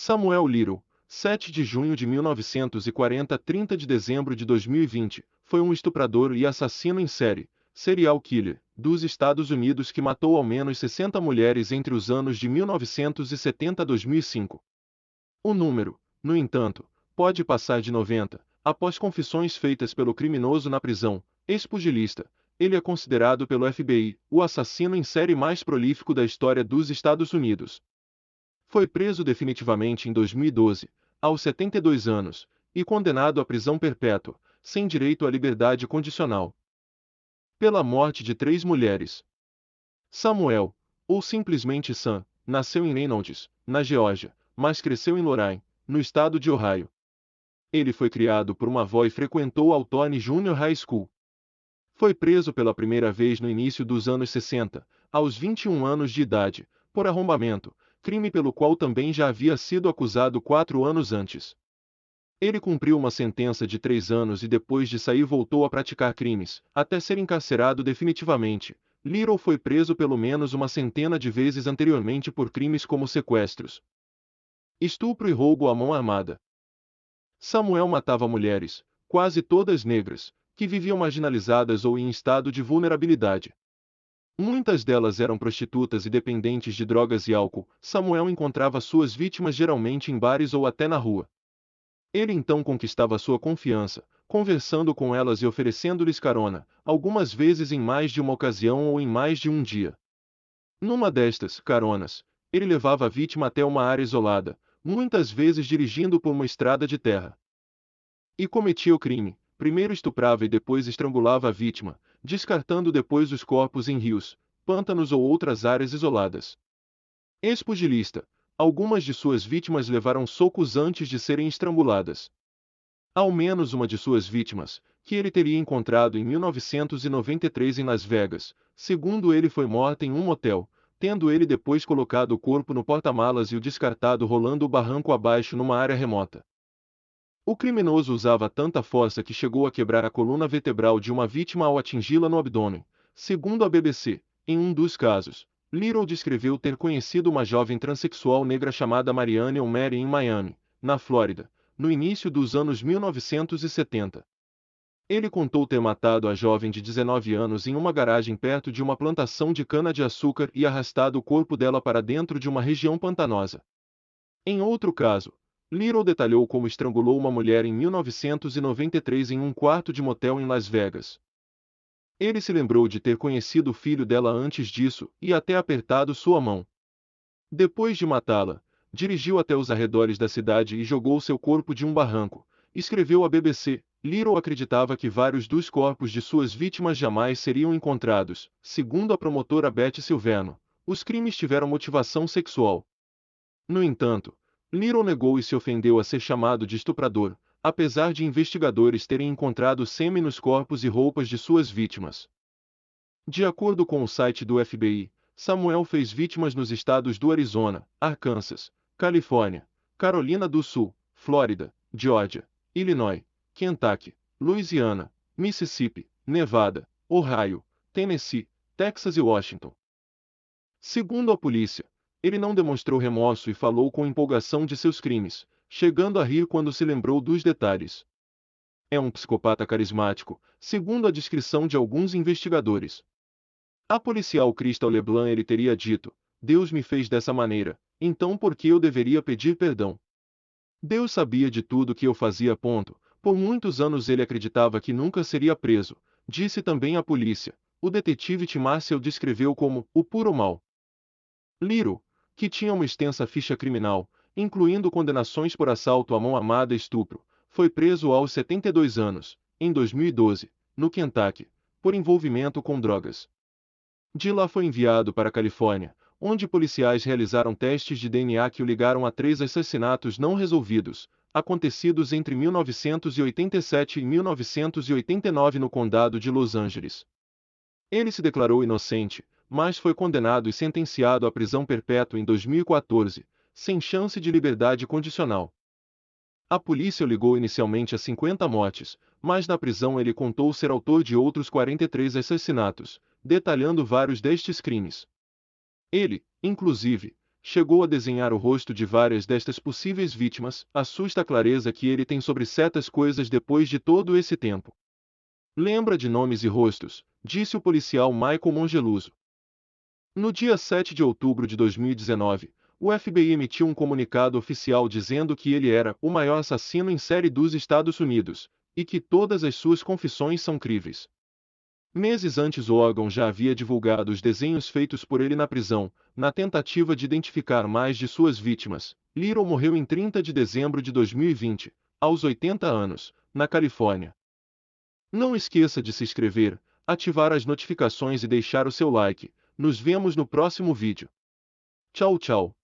Samuel Little, 7 de junho de 1940 a 30 de dezembro de 2020, foi um estuprador e assassino em série, serial killer, dos Estados Unidos que matou ao menos 60 mulheres entre os anos de 1970 a 2005. O número, no entanto, pode passar de 90, após confissões feitas pelo criminoso na prisão, ex-pugilista. Ele é considerado pelo FBI o assassino em série mais prolífico da história dos Estados Unidos. Foi preso definitivamente em 2012, aos 72 anos, e condenado à prisão perpétua, sem direito à liberdade condicional, pela morte de 3 mulheres. Samuel, ou simplesmente Sam, nasceu em Reynolds, na Geórgia, mas cresceu em Lorain, no estado de Ohio. Ele foi criado por uma avó e frequentou a Altoona Junior High School. Foi preso pela primeira vez no início dos anos 60, aos 21 anos de idade, por arrombamento, crime pelo qual também já havia sido acusado 4 anos antes. Ele cumpriu uma sentença de 3 anos e depois de sair voltou a praticar crimes, até ser encarcerado definitivamente. Little foi preso pelo menos uma centena de vezes anteriormente por crimes como sequestros, estupro e roubo à mão armada. Samuel matava mulheres, quase todas negras, que viviam marginalizadas ou em estado de vulnerabilidade. Muitas delas eram prostitutas e dependentes de drogas e álcool. Samuel encontrava suas vítimas geralmente em bares ou até na rua. Ele então conquistava sua confiança, conversando com elas e oferecendo-lhes carona, algumas vezes em mais de uma ocasião ou em mais de um dia. Numa destas caronas, ele levava a vítima até uma área isolada, muitas vezes dirigindo por uma estrada de terra. E cometia o crime: primeiro estuprava e depois estrangulava a vítima, descartando depois os corpos em rios, pântanos ou outras áreas isoladas. Ex-pugilista, algumas de suas vítimas levaram socos antes de serem estranguladas. Ao menos uma de suas vítimas, que ele teria encontrado em 1993 em Las Vegas, segundo ele, foi morta em um motel, tendo ele depois colocado o corpo no porta-malas e o descartado rolando o barranco abaixo numa área remota. O criminoso usava tanta força que chegou a quebrar a coluna vertebral de uma vítima ao atingi-la no abdômen. Segundo a BBC, em um dos casos, Little descreveu ter conhecido uma jovem transexual negra chamada Marianne ou Mary em Miami, na Flórida, no início dos anos 1970. Ele contou ter matado a jovem de 19 anos em uma garagem perto de uma plantação de cana-de-açúcar e arrastado o corpo dela para dentro de uma região pantanosa. Em outro caso, Little detalhou como estrangulou uma mulher em 1993 em um quarto de motel em Las Vegas. Ele se lembrou de ter conhecido o filho dela antes disso e até apertado sua mão. Depois de matá-la, dirigiu até os arredores da cidade e jogou seu corpo de um barranco, escreveu a BBC. Little acreditava que vários dos corpos de suas vítimas jamais seriam encontrados. Segundo a promotora Beth Silverno, os crimes tiveram motivação sexual. No entanto, Little negou e se ofendeu a ser chamado de estuprador, apesar de investigadores terem encontrado sêmen nos corpos e roupas de suas vítimas. De acordo com o site do FBI, Samuel fez vítimas nos estados do Arizona, Arkansas, Califórnia, Carolina do Sul, Flórida, Geórgia, Illinois, Kentucky, Louisiana, Mississippi, Nevada, Ohio, Tennessee, Texas e Washington. Segundo a polícia, ele não demonstrou remorso e falou com empolgação de seus crimes, chegando a rir quando se lembrou dos detalhes. É um psicopata carismático, segundo a descrição de alguns investigadores. A policial Crystal LeBlanc ele teria dito: Deus me fez dessa maneira, então por que eu deveria pedir perdão? Deus sabia de tudo que eu fazia. Por muitos anos ele acreditava que nunca seria preso, disse também a polícia. O detetive Tim Marcel descreveu como o puro mal. Little, que tinha uma extensa ficha criminal, incluindo condenações por assalto à mão armada e estupro, foi preso aos 72 anos, em 2012, no Kentucky, por envolvimento com drogas. De lá foi enviado para a Califórnia, onde policiais realizaram testes de DNA que o ligaram a 3 assassinatos não resolvidos, acontecidos entre 1987 e 1989 no condado de Los Angeles. Ele se declarou inocente, mas foi condenado e sentenciado à prisão perpétua em 2014, sem chance de liberdade condicional. A polícia o ligou inicialmente a 50 mortes, mas na prisão ele contou ser autor de outros 43 assassinatos, detalhando vários destes crimes. Ele, inclusive, chegou a desenhar o rosto de várias destas possíveis vítimas. Assusta a clareza que ele tem sobre certas coisas depois de todo esse tempo. Lembra de nomes e rostos, disse o policial Michael Mongeluso. No dia 7 de outubro de 2019, o FBI emitiu um comunicado oficial dizendo que ele era o maior assassino em série dos Estados Unidos, e que todas as suas confissões são críveis. Meses antes, o órgão já havia divulgado os desenhos feitos por ele na prisão, na tentativa de identificar mais de suas vítimas. Little morreu em 30 de dezembro de 2020, aos 80 anos, na Califórnia. Não esqueça de se inscrever, ativar as notificações e deixar o seu like. Nos vemos no próximo vídeo. Tchau, tchau.